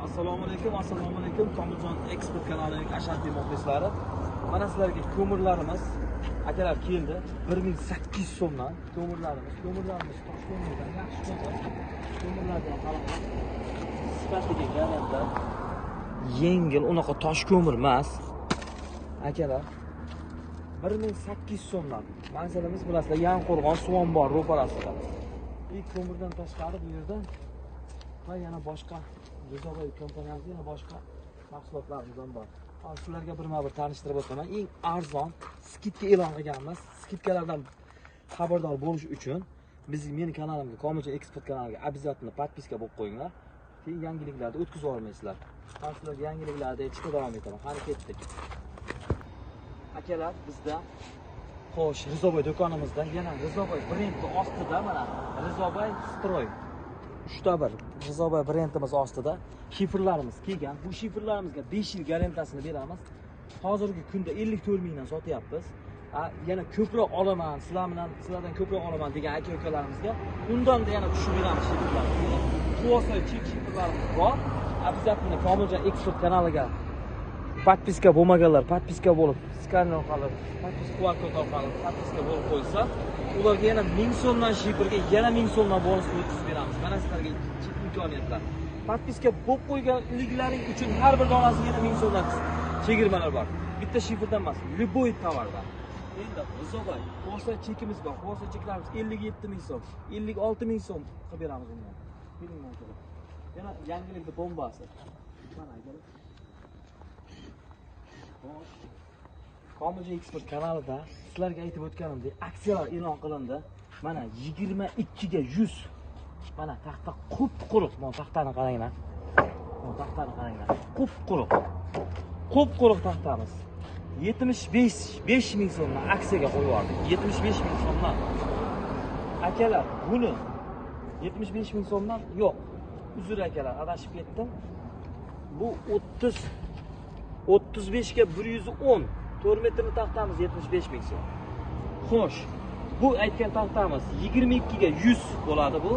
Assalomu alaykum. Komiljon Export kanalining ashaddiy muxlislari. Mana sizlarga ko'mirlarimiz akalar keldi. 1800 so'mdan ko'mirlarimiz Toshkentdan yaxshi ko'mir. Ko'mirlardan qaragan. Sifatiga qaraganda yengil, unaqa tosh ko'mir emas. Akalar 1800 so'mdan. Manzilimiz bilasizlar, Yanqo'rg'on suv ombori ro'parasida. İlk ko'mirdan tashqari bu yerda va yana boshqa Rezoboy kompaniyamizda yana boshqa mahsulotlarimiz ham bor. Hozir sizlarga birma-bir tanishtirib o'taman. Eng arzon skidka e'lon qilganmiz. Skidkalardan xabardor bo'lish uchun meni kanalimga, Komiljon Export kanaliga обязательно подписка bo'lib qo'yinglar. Keyin yangiliklarni o'tkazib olmaysizlar. Hozir sizlarga yangiliklarni aytishga davom etaman. Qani ketdik. Akalar, bizda xo'sh, Rezoboy do'konimizda yana Rezoboy brendi ostida mana Rezoboy Stroy 3ta1 Rezoboy brendimiz ostida shifrlarimiz kelgan. Bu shifrlarimizga 5 yil garantiyasini beramiz. Hozirgi kunda 54 mingdan sotyapmiz. Yana ko'proq olaman, sizlardan ko'proq olaman degan aka-ukalarimizga undan da yana tushib beramiz shifrlarimizni. Xulosa chek shifrlarimiz bor. Обязательно Komiljon Export kanaliga подписка bo'lmaganlar подписка bo'lib, skaner orqali, подписка QR-kod orqali подписка bo'lib qo'ysa, ularga yana 1000 so'mdan shifrga yana 1000 so'mdan bonus o'tkazib beramiz. Mana sizlarga imkoniyatlar. Подписка bo'lib qo'yganliklaring uchun har bir donasiga yana 1000 so'mdan chegirmalar bor. Bitta shifrdan emas, любой tovardan. Endi Rezoboy bo'lsa chekimiz bor. Bo'lsa cheklarimiz 57 ming so'm, 56 ming so'm qilib beramiz undan. Bilinglar kerak. Yana yangilikda bombasi. Mana aka. Komiljon Export kanalida sizlarga aytib o'tganimdek aksiyalar e'lon qilindi. Mana 22 ga 100. Mana taxta qup-quruq. Mana taxtani qaranglar. Mana taxtani qaranglar. Qup-quruq. Qup-quruq taxtamiz. 75 ming so'mdan aksiyaga qo'yib yubordik. 75 ming so'mdan. Akalar, buni 75 ming so'mdan yo'q. Uzr akalar, adashib ketdim. Bu 35 ga 110 4 metrli taxtamiz 75 ming so'm. Xo'sh, bu aytgan taxtamiz 22 ga 100 bo'ladi bu.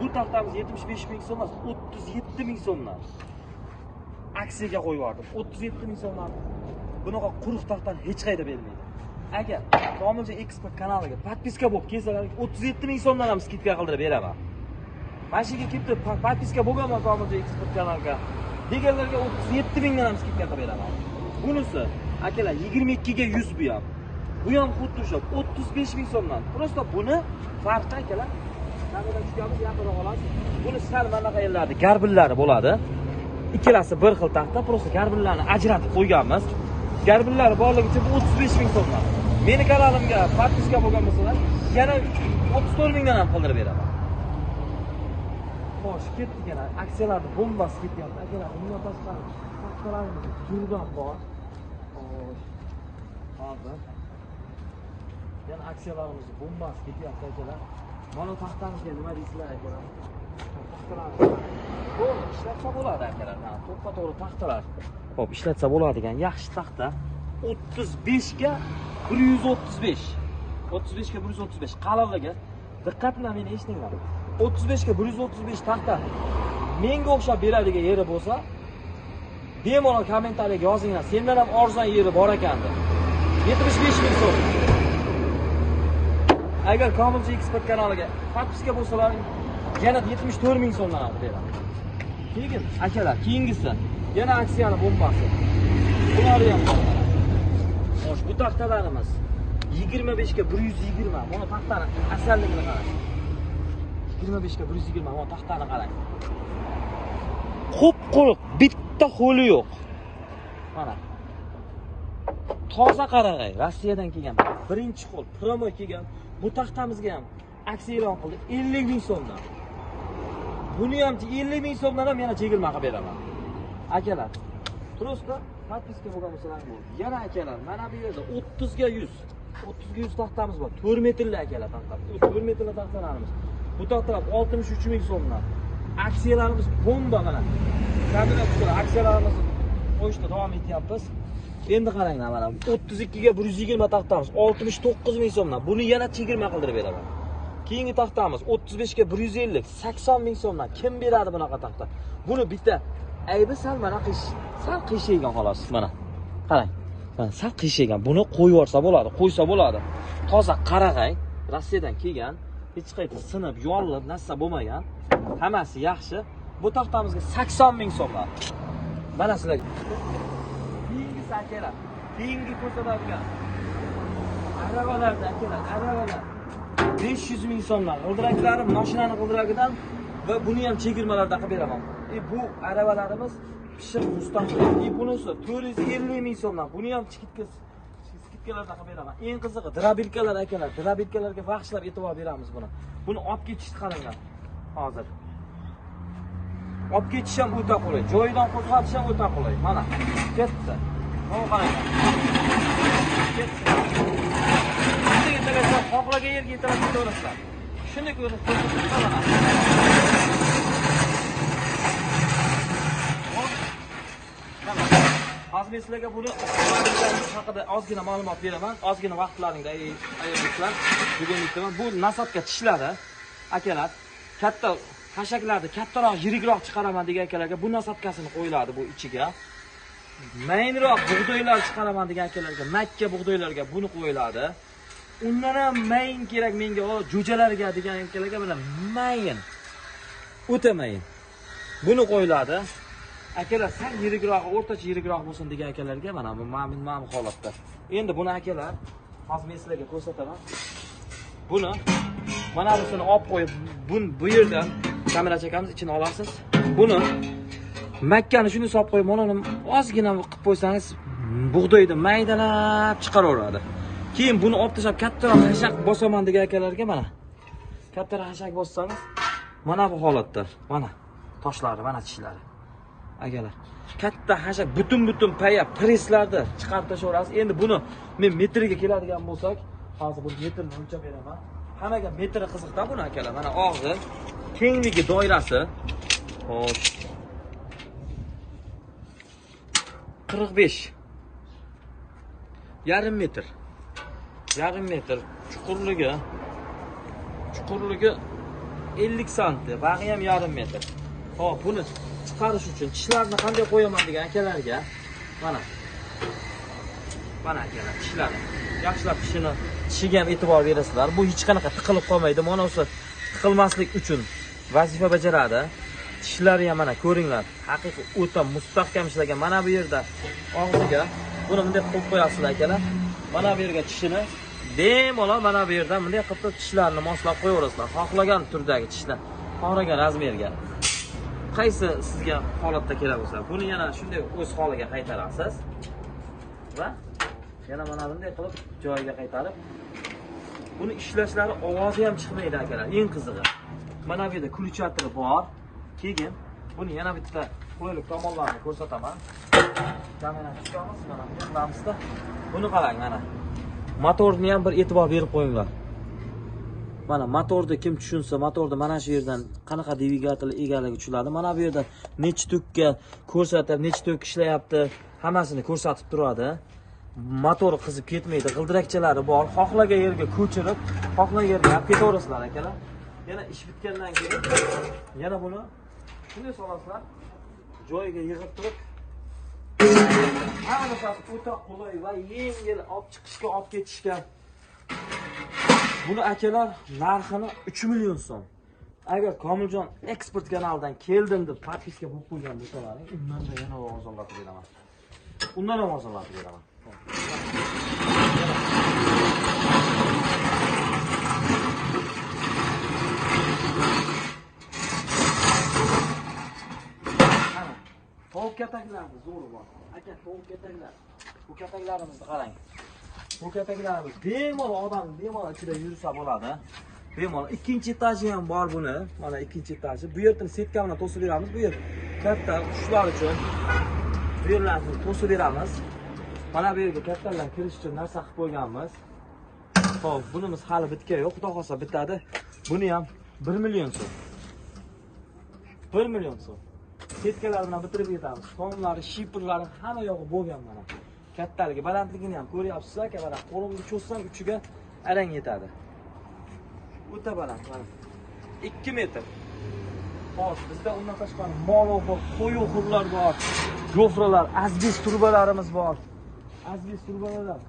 Bu taxtamiz 75 ming so'm emas, 37 ming so'mdan aksiyaga qo'yib yubordim. 37 ming so'mdan bunaqa quruq taxtani hech qayda bermaydi. Agar Komiljon Export kanaliga podpiska bo'lib kelsalar 37 ming so'mdan ham skidka qildirib beraman. Mana shu yerga kelib podpiska bo'lganman Komiljon Export kanaliga deganlarga 37 mingdan ham skidka qilib beraman. Bunisi akalar 22 ga 100 bu ham. Bu ham xuddi o'sha 35 ming so'mdan. Prosta buni farqi akalar. Kamera tushganmiz, yaqinroq olasiz. Buni sal manaqa yerlarda garbillari bo'ladi. Ikkalasi bir xil taxta, prosta garbillarni ajratib qo'yganmiz. Garbillari borligicha bu 35 ming so'mdan. Meni kanalimga podpiska bo'lgan bo'lsalar, yana 34 mingdan ham qildirib beraman. Xo'sh, ketdik yana. Aksiyalarni bombasi ketyapti. Akalar, bundan tashqari taxtalarimiz turgan bor. Xo'sh. Hozir yana aksiyalarimiz bombasi ketyapti akalar. Mana taxtamizga nima deysizlar akalar? Taxtalar. Bu ishlatsa bo'ladi akalar. To'ppa-to'g'ri taxtalar. Xo'p, ishlatsa bo'ladigan yaxshi taxta 35 ga 135. 35 ga 135 qalinligi. Diqqat bilan meni eshitinglar. 35 ga 135 taxta menga o'xshab beradigan yeri bo'lsa, bemalol kommentariyaga yozinglar. Sendan ham arzon yeri bor ekan deb. 75 ming so'm. Agar Komiljon Export kanaliga podpiska bo'lsalar, yana 74 ming so'mdan olib beraman. Keyin akalar, keyingisi yana aksiyani bombasi. Bularni ham bor. Xo'sh, bu taxtalarimiz 25 ga 120. Mana taxtani asalligini qarang. 25 ga 120. Mana taxtani qarang. Qup-quruq, bitta xo'li yo'q. Mana. Toza qarag'ay, Rossiyadan kelgan. Birinchi xo'l, promo kelgan. Bu taxtamizga ham aksiya e'lon qildi 50 ming so'mdan. Buni ham 50 ming so'mdan ham yana chegirma qilib beraman. Akalar, prosta podpiska bo'lgan bo'lsalar bo'ldi. Yana akalar, mana bu yerda 30 ga 100. 30 ga 100 taxtamiz bor. 4 metrli akalar taxta. 4 metrli taxtalarimiz. Bu taxtalar 63 ming so'mdan. Aksiyalarimiz bomba mana. Kamera tushlar, aksiyalarimiz qo'yishda davom etyapmiz. Endi qaranglar mana 32 ga 120 taxtamiz 69 ming so'mdan. Buni yana chegirma qildirib beraman. Keyingi taxtamiz 35 ga 150, 80 ming so'mdan. Kim beradi bunaqa taxta? Buni bitta Aybi sal mana sal qiyshaygan xolos mana. Qarang. Mana sal qiyshaygan. Buni qo'yib yuborsa bo'ladi, qo'ysa bo'ladi. Toza qarag'ay, Rossiyadan kelgan, hech qayta sinib, yo'lib, narsa bo'lmagan. Hammasi yaxshi. Bu taxtamizga 80 ming so'mlar. Mana sizlarga. Keyingi akalar, keyingi ko'rsatadigan aravalarda akalar, aravalar 500 ming so'mlar. G'ildiraklarim mashinani g'ildiragidan va buni ham chegirmalarda qilib beraman. Bu aravalarimiz pishiq mustaqil. Bunisi 450 ming so'mdan. Buni ham skidkalarda qilib beraman. Eng qizig'i drabilkalar akalar. Drabilkalarga vaqtlab e'tibor beramiz buni. Buni olib ketishni qaranglar. Hozir. Olib ketish ham o'ta qulay. Joyidan qo'zg'atish ham o'ta qulay. Mana ketdi. Mana qaranglar. Ketdi. Xohlagan yerga yetarib ketaverasizlar. Shuni ko'rib ko'rsataman. Hozir sizlarga buni haqida ozgina ma'lumot beraman. Ozgina vaqtlaringda ayollar, bugun aytaman, bu nasotka tishlari akalar, katta hashaklarni kattaroq, yirikroq chiqaraman degan akalarga bu nasotkasini qo'yiladi bu ichiga. Mayinroq bug'doylar chiqaraman degan akalarga, makka bug'doylarga buni qo'yiladi. Undan ham mayin kerak menga, o jo'jalarga degan akalarga mana mayin. O'ta mayin. Buni qo'yiladi. Akalar sal yirikroq, o'rtacha yirikroq bo'lsin degan akalarga mana bu ma'lum holatda. Endi buni akalar, hozir men sizlarga ko'rsataman. Buni mana busini olib qo'yib, bu yerdan kamera chekamiz, ichini olasiz. Buni makkani shuni solib qo'yib, mana ozgina qilib qo'ysangiz, bug'doyni maydalab chiqaraveradi. Keyin buni olib tashlab kattaroq hashak bosaman degan akalarga mana. Kattaroq hashak bossangiz, mana bu holatda, mana toshlari, mana tishlari. Akalar, katta hashak butun paya preslarni chiqarib tashlaverasiz. Endi buni men metriga keladigan bo'lsak, hozir bu metrni o'lchab beraman. Hammaga metri qiziqda buni akalar. Mana og'zi, kengligi, doirasi. Hop. 45. Yarim metr. Yarim metr. Chuqurligi 50 sm, bag'i ham yarim metr. Hop, buni chiqarish uchun tishlarni qanday qo'yaman degan akalarga mana akalar tishlarni yaxshilab tishiga ham e'tibor berasizlar. Bu hech qanaqa tiqilib qolmaydi. Mana o'sha tiqilmaslik uchun vazifa bajaradi. Tishlari ham mana ko'ringlar, haqiqiy o'ta mustahkam ishlagan. Mana bu yerda og'ziga buni bunday qo'yib qo'yasizlar akalar. Mana bu yerga tishini bemalol mana bu yerdan bunday qilib tishlarni moslab qo'yaverasizlar. Xohlagan turdagi tishlar, xohlagan razmerga. Qaysi sizga holatda kerak bo'lsa, buni yana shunday o'z holiga qaytarasiz va yana mana bunday qilib joyiga qaytarib, buni ishlashlari ovozi ham chiqmaydi akalar. Eng qizig'i, mana bu yerda ключатори bor. Keyin buni yana bitta qulaylik tomonlarini ko'rsataman. Kamera tushamiz, mana bu qilamiz-da. Buni qarang mana. Motorni ham bir e'tibor berib qo'yinglar. Mana motorni kim tushunsa, motorni mana shu yerdan qanaqa dvigatel egaligi tushiladi. Mana bu yerda necha tokka ko'rsatib, necha tok ishlayapti, hammasini ko'rsatib turadi. Motor qizib ketmaydi, g'ildirakchalari bor. Xohlagan yerga ko'chirib, xohlagan yerga olib ketaverasizlar akalar. Yana ish bitgandan keyin yana buni shunday solasizlar, joyiga yig'ib turib, hammasi o'ta qulay va yengil olib chiqishga, olib ketishga. Buni akalar narxini 3 million so'm. Agar Komiljon Export kanalidan keldim deb podpiska bo'lib qo'ygan bo'lsalaring, undan da yana arzonlatib beraman. Undan ham arzonlatib beraman. Ana, tovuq kataklarimiz zo'ri bor. Aka, tovuq kataklar. Bu kataklarimizni qarang. Bu kataklarimiz bemalol odam bemalol ichida yursa bo'ladi. Bemalol ikkinchi etaji ham bor buni. Mana ikkinchi etaji. Bu yerdan setka bilan to'sib beramiz. Bu yer katta qushlar uchun. Bu yerlarni to'sib beramiz. Mana bu yerga kattalar kirish uchun narsa qilib qo'yganmiz. Xo'p, bunimiz hali bitgan yo'q. Xudo xolsa bitadi. Buni ham 1 million so'm. 1 million so'm. Setkalar bilan bitirib ketamiz. Tomlari, shiperlari hamma yog'i bo'lgan mana. Kattaligi, balandligini ham ko'ryapsiz aka, mana qo'limni cho'zsam uchiga arang yetadi. O'ta baland mana. 2 metr. Xo'sh, bizda undan tashqari molo bor, qo'yu xurlar bor, gofralar, azbest turbalarimiz bor. Azbest turbalar.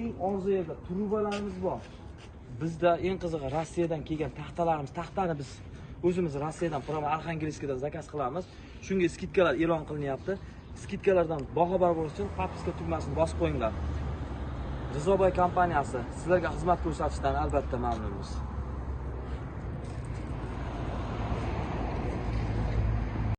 Eng arziyda turbalarimiz bor. Bizda eng qizig'i Rossiyadan kelgan taxtalarimiz, taxtani biz o'zimiz Rossiyadan, pramo Arxangelskdan zakaz qilamiz. Shunga skidkalar e'lon qilinyapti. Skidkalardan boxabar bo'lish uchun podpiska tugmasini bosib qo'yinglar. Rizoboy kompaniyasi sizlarga xizmat ko'rsatishdan albatta mamnunmiz.